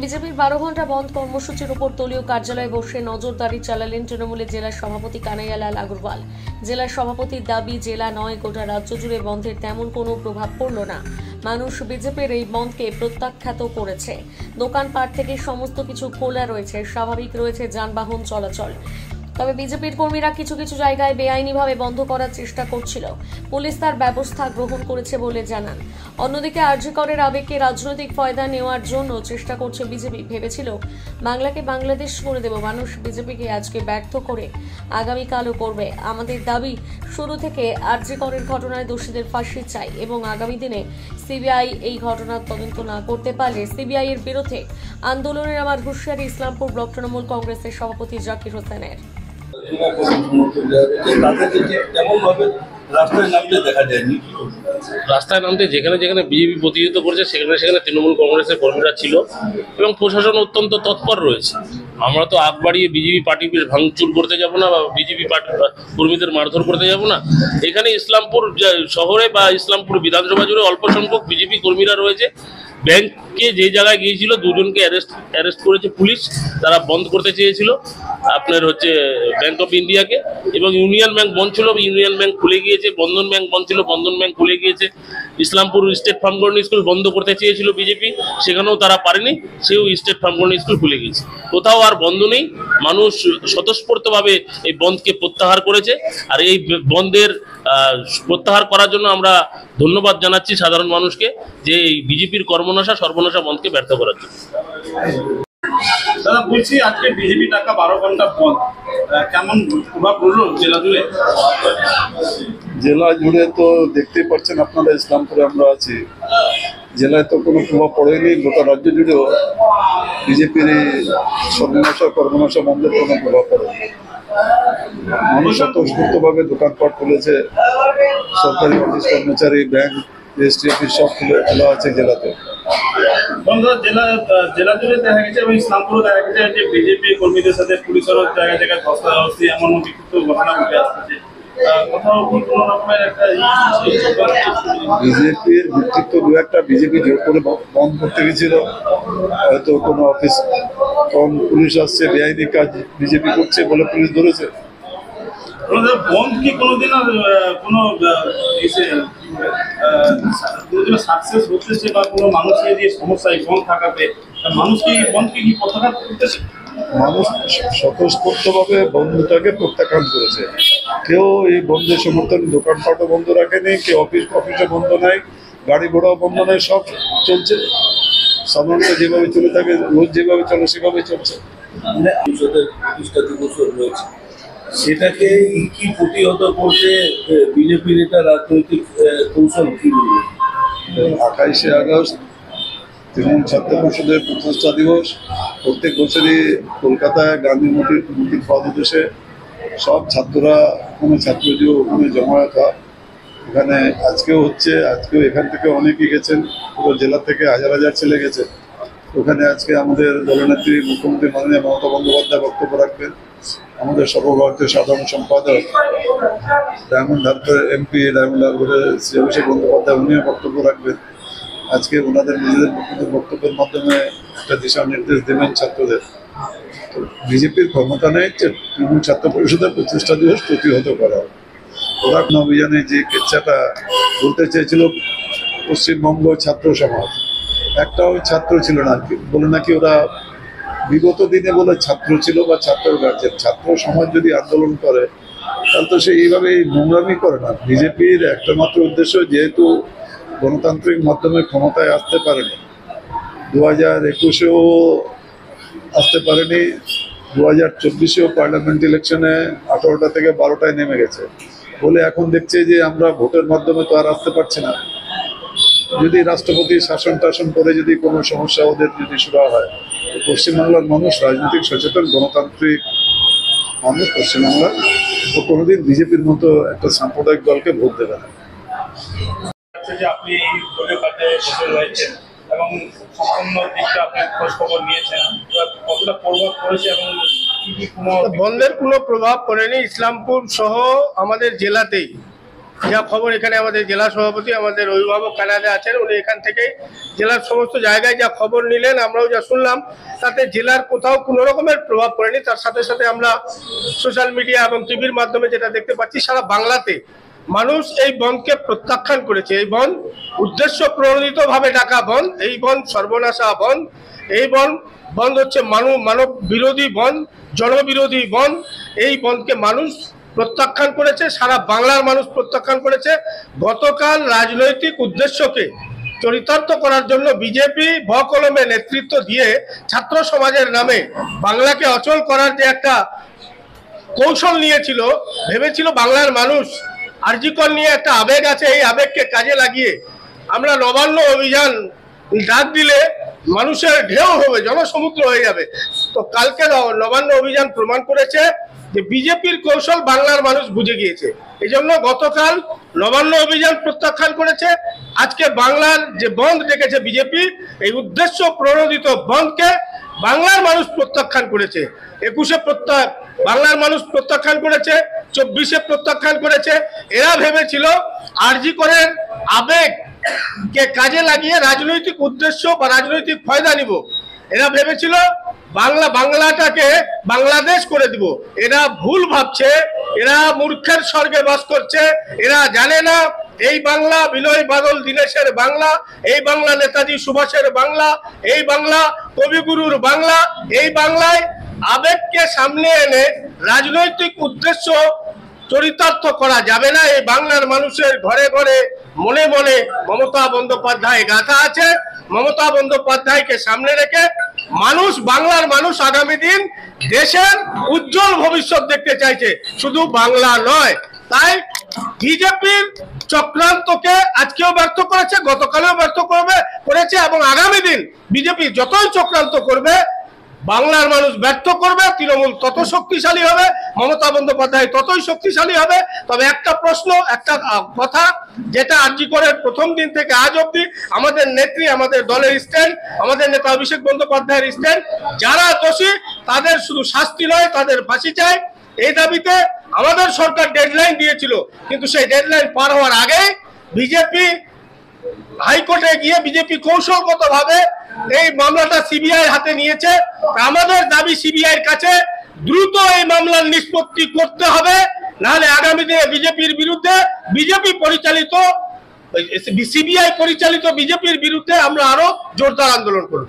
বিজেপির 12 ঘন্টা বন্ধ কর্মসূচির উপর দলীয় কার্যালয়ে বসে নজরদারি চালালেন তৃণমূলের জেলার সভাপতি কানাইয়ালাল আগরওয়াল। জেলার সভাপতির দাবি, জেলা নয় গোটা রাজ্য জুড়ে বন্ধের তেমন কোনো প্রভাব পড়ল না। মানুষ বিজেপির এই বন্ধকে প্রত্যাখ্যাত করেছে। দোকানপাট থেকে সমস্ত কিছু খোলা রয়েছে, স্বাভাবিক রয়েছে যানবাহন চলাচল। তবে বিজেপির কর্মীরা কিছু কিছু জায়গায় বেআইনিভাবে বন্ধ করার চেষ্টা করছিল। পুলিশ তার ব্যবস্থা গ্রহণ করেছে বলে জানান। অন্যদিকে আরজি করের আবেগকে রাজনৈতিক ফায়দা নেওয়ার জন্য চেষ্টা করছে বিজেপি। ভেবেছিল বাংলাকে বাংলাদেশ করে দেব, মানুষ বিজেপিকে আজকে ব্যর্থ করে আগামীকালও করবে। আমাদের দাবি, শুরু থেকে আরজি করের ঘটনায় দোষীদের ফাঁসি চাই এবং আগামী দিনে সিবিআই এই ঘটনার তদন্ত না করতে পারলে সিবিআই এর বিরুদ্ধে আন্দোলনের আমার হুঁশিয়ারি ইসলামপুর ব্লক তৃণমূল কংগ্রেসের সভাপতি জাকির হোসেনের। রাস্তায় নামতে যেখানে যেখানে বিজেপি প্রতিনিধিত্ব করেছে সেখানে সেখানে তৃণমূল কংগ্রেসের কর্মীরা ছিল এবং প্রশাসন অত্যন্ত তৎপর রয়েছে। আমরা তো আগ বাড়িয়ে বিজেপি পার্টি ভাঙচুর করতে যাব না বা বিজেপি কর্মীদের মারধর করতে যাব না। এখানে ইসলামপুর শহরে বা ইসলামপুর বিধানসভা জুড়ে অল্প সংখ্যক বিজেপি কর্মীরা রয়েছে। ব্যাংকে যে জায়গায় গিয়েছিল দুজনকে অ্যারেস্ট করেছে পুলিশ। তারা বন্ধ করতে চেয়েছিল আপনার ব্যাংক অফ ইন্ডিয়াকে, এবং ইউনিয়ন ব্যাংক বন্ধ ছিল, ইউনিয়ন ব্যাংক খুলে গিয়েছে। বন্ধন ব্যাংক বন্ধ ছিল, বন্ধন ব্যাংক খুলে গিয়েছে। Islampur state farm governing school বন্ধ করতে চেয়েছিল বিজেপি, সেখানেও তারা পারেনি, সেও স্টেট ফার্ম গভর্নিং স্কুল খুলে গিয়েছে। কোথাও আর বন্ধ নেই। মানুষ স্বতঃস্ফূর্তভাবে এই বন্ধকে প্রত্যাহার করেছে। আর এই বন্ধের প্রত্যাহার করার জন্য আমরা ধন্যবাদ জানাচ্ছি সাধারণ মানুষকে, যে এই বিজেপির কর্মনাশা সর্বনাশা বন্ধকে ব্যর্থ করার জন্য। দাদা বলছি, আজকে বিজেপি টাকা 12 ঘন্টা বন্ধ, কেমন প্রভাব পড়লো জেলা জুড়ে? জেলা জুড়ে তো দেখতেই পাচ্ছেন আপনারা, ইসলামপুরে আমরা আছি, জেলায় তো কোনো প্রভাব পড়েনি। গোটা রাজ্য জুড়েও বিজেপির এই সর্বনাশা কর্মনাশা বন্ধের কোনো প্রভাব পড়েনি। মানুষ স্বতঃস্ফূর্তভাবে দোকানপাট খুলেছে, সরকারি অফিস কর্মচারী, ব্যাংক, রেজিস্ট্রি অফিস সব খোলা আছে জেলাতে। জেলা জুড়ে দেখা গেছে এবং ইসলামপুরে দেখা গেছে যে বিজেপি কর্মীদের সাথে পুলিশেরও জায়গায় জায়গায় ধস্তাধস্তি এমন বিক্ষিপ্ত ঘটনা ঘটে আসছে। বিজেপির নেতৃত্ব দু একটা বিজেপি জোর করে বন্ধ করতে গেছিল, হয়তো কোনো অফিস কম পুলিশ আসছে, বেআইনি কাজ বিজেপি করছে বলে পুলিশ ধরেছে। বন্ধ কি কোনোদিন কোনো সাকসেস হতেছে বা কোনো মানুষের যে সমস্যায় বন্ধ থাকাতে মানুষকে বন্ধকে কি প্রত্যাখ্যান করতেছে? মানুষ স্বতঃস্ফূর্তভাবে বন্ধটাকে প্রত্যাখ্যান করেছে। কেউ এই বন্ধের সমর্থন, দোকানপাটও বন্ধ রাখেনি, কেউ অফিসও বন্ধ নাই, গাড়ি ঘোড়াও বন্ধ নাই, সব চলছে সাধারণত যেভাবে চলে থাকে, রোজ যেভাবে চলে সেভাবে চলছে। প্রতিষ্ঠা দিবস রয়েছে, সেটাকে কি প্রতিহত করতে বিজেপির এটা রাজনৈতিক কৌশল কি? 28শে আগস্ট তৃণমূল ছাত্র পরিষদের প্রতিষ্ঠা দিবস। প্রত্যেক বছরই কলকাতায় গান্ধী মূর্তির পাদদেশে সব ছাত্ররা, ওখানে ছাত্রজীব ওখানে জমায়েত হয়। ওখানে আজকেও হচ্ছে, আজকেও এখান থেকে অনেকেই গেছেন, পুরো জেলা থেকে হাজার হাজার ছেলে গেছে। ওখানে আজকে আমাদের দলনেত্রী মুখ্যমন্ত্রী মাননীয় মমতা বন্দ্যোপাধ্যায় বক্তব্য রাখবেন। আমাদের সর্বভারতীয় সাধারণ সম্পাদক ডায়মন্ড হারবার এমপি, ডায়মন্ড হারবারের শ্রী অভিষেক বন্দ্যোপাধ্যায়, উনিও বক্তব্য রাখবেন। আজকে ওনাদের নিজেদের বক্তব্যের মাধ্যমে একটা দিশা নির্দেশ দেবেন ছাত্রদের। তো বিজেপির ক্ষমতা নেই যে তৃণমূল ছাত্র পরিষদের প্রতিষ্ঠা দিবস প্রতিহত করা। ওরা অভিযানে যে কেচ্ছাটা বলতে চেয়েছিল পশ্চিমবঙ্গ ছাত্র সমাজ, একটাও ছাত্র ছিল না বলে নাকি ওরা বিগত দিনে বলে ছাত্র ছিল বা ছাত্র গার্জেন। ছাত্র সমাজ যদি আন্দোলন করে তাহলে তো সে এইভাবে নোংরামি করে না। বিজেপির একটা মাত্র উদ্দেশ্য, যেহেতু গণতান্ত্রিক মাধ্যমে ক্ষমতায় আসতে পারেনি, 2021-এও আসতে পারেনি, 2024-এও পার্লামেন্ট ইলেকশনে 18টা থেকে 12টায় নেমে গেছে বলে এখন দেখছে যে আমরা ভোটের মাধ্যমে তো আর আসতে পারছি না। যদি রাষ্ট্রপতি শাসন টাসন করে যদি কোনো সমস্যা ওদের যদি শুরু হয়, পশ্চিমবাংলার মানুষ রাজনৈতিক সচেতন গণতান্ত্রিক মানুষ, পশ্চিমবাংলার ও কোনোদিন বিজেপির মতো একটা সাম্প্রদায়িক দলকে ভোট দেবে না। আপনি এই দলীয় কাজে বসে রয়েছেন এবং সম্পূর্ণ দিকটা আপনি খোঁজ খবর নিয়েছেন, কতটা প্রভাব পড়েছে এবং বন্ধের কোনো প্রভাব পড়েনি। ইসলামপুর সহ আমাদের জেলাতেই যা খবর এখানে আমাদের জেলা সভাপতি আমাদের অভিভাবক কানাডে আছেন, উনি এখান থেকে জেলার সমস্ত জায়গায় যা খবর নিলেন, আমরাও যা শুনলাম, তাতে জেলার কোথাও কোনো রকমের প্রভাব পড়েনি। তার সাথে সাথে আমরা সোশ্যাল মিডিয়া এবং টিভির মাধ্যমে যেটা দেখতে পাচ্ছি, সারা বাংলাতে মানুষ এই বনকে প্রত্যাখ্যান করেছে। এই বন উদ্দেশ্য প্রণোদিতভাবে ডাকা বন, এই বন সর্বনাশা বন, এই বন হচ্ছে মানব বিরোধী বন, জনবিরোধী বন। এই বনকে মানুষ প্রত্যাখ্যান করেছে, সারা বাংলার মানুষ প্রত্যাখ্যান করেছে। গতকাল রাজনৈতিক উদ্দেশ্যকে চরিতার্থ করার জন্য বিজেপি বকলমে নেতৃত্ব দিয়ে ছাত্র সমাজের নামে বাংলাকে অচল করার যে একটা কৌশল নিয়েছিল, ভেবেছিল বাংলার মানুষ আরজিকর নিয়ে একটা আবেগ আছে, এই আবেগকে কাজে লাগিয়ে আমরা নবান্ন অভিযান ডাক দিলে মানুষের ঢেউ হবে, জনসমুদ্র হয়ে যাবে। তো কালকে নবান্ন অভিযান প্রমাণ করেছে যে বিজেপির কৌশল বাংলার মানুষ বুঝে গিয়েছে। এই জন্য গতকাল নবান্ন অভিযান প্রত্যাখ্যান করেছে, আজকে বাংলার যে বন্ধ ডেকেছে বিজেপি, এই উদ্দেশ্য প্রণোদিত বন্ধকে বাংলার মানুষ প্রত্যাখ্যান করেছে। 21-এ বাংলার মানুষ প্রত্যাখ্যান করেছে, 24-এ প্রত্যাখ্যান করেছে। এরা ভেবেছিল আরজি করের আবেগকে কাজে লাগিয়ে রাজনৈতিক উদ্দেশ্য বা রাজনৈতিক ফায়দা নিব। এরা ভেবেছিল বাংলাটাকে বাংলাদেশ করে দিব। এরা ভুল ভাবছে, এরা মূর্খের স্বর্গে বাস করছে। এরা জানে না এই বাংলা বিনয় বাদল দীনেশের বাংলা, এই বাংলা নেতাজি সুভাষের বাংলা, এই বাংলা কবিগুরুর বাংলা। এই বাংলায় আবেগকে সামনে এনে রাজনৈতিক উদ্দেশ্য চরিতার্থ করা যাবে না। এই বাংলার মানুষের ঘরে ঘরে মনে মনে মমতা বন্দ্যোপাধ্যায় গাথা আছে। মমতা বন্দ্যোপাধ্যায়কে সামনে রেখে বাংলার মানুষ আগামী দিন দেশের উজ্জ্বল ভবিষ্যৎ দেখতে চাইছে, শুধু বাংলা নয়। তাই বিজেপির চক্রান্তকে আজকেও ব্যর্থ করেছে, গতকালেও ব্যর্থ করেছে এবং আগামী দিন বিজেপি যতই চক্রান্ত করবে বাংলার মানুষ ব্যর্থ করবে। তৃণমূল তত শক্তিশালী হবে, মমতা বন্দ্যোপাধ্যায় ততই শক্তিশালী হবে। তবে একটা প্রশ্ন, একটা কথা, যেটা আরজি করের প্রথম দিন থেকে আজ অবধি আমাদের নেত্রী, আমাদের দলের স্ট্যান্ড, আমাদের নেতা অভিষেক বন্দ্যোপাধ্যায়ের স্ট্যান্ড, যারা দোষী তাদের শুধু শাস্তি নয়, তাদের ফাঁসি চাই। এই দাবিতে আমাদের সরকার ডেডলাইন দিয়েছিল, কিন্তু সেই ডেডলাইন পার হওয়ার আগে বিজেপি হাইকোর্টে গিয়ে বিজেপি কৌশলগতভাবে এই মামলাটা সিবিআই হাতে নিয়েছে। আমাদের দাবি সিবিআইয়ের কাছে দ্রুত এই মামলার নিষ্পত্তি করতে হবে, নাহলে আগামী দিনে বিজেপির বিরুদ্ধে সিবিআই পরিচালিত বিজেপির বিরুদ্ধে আমরা আরো জোরদার আন্দোলন করব।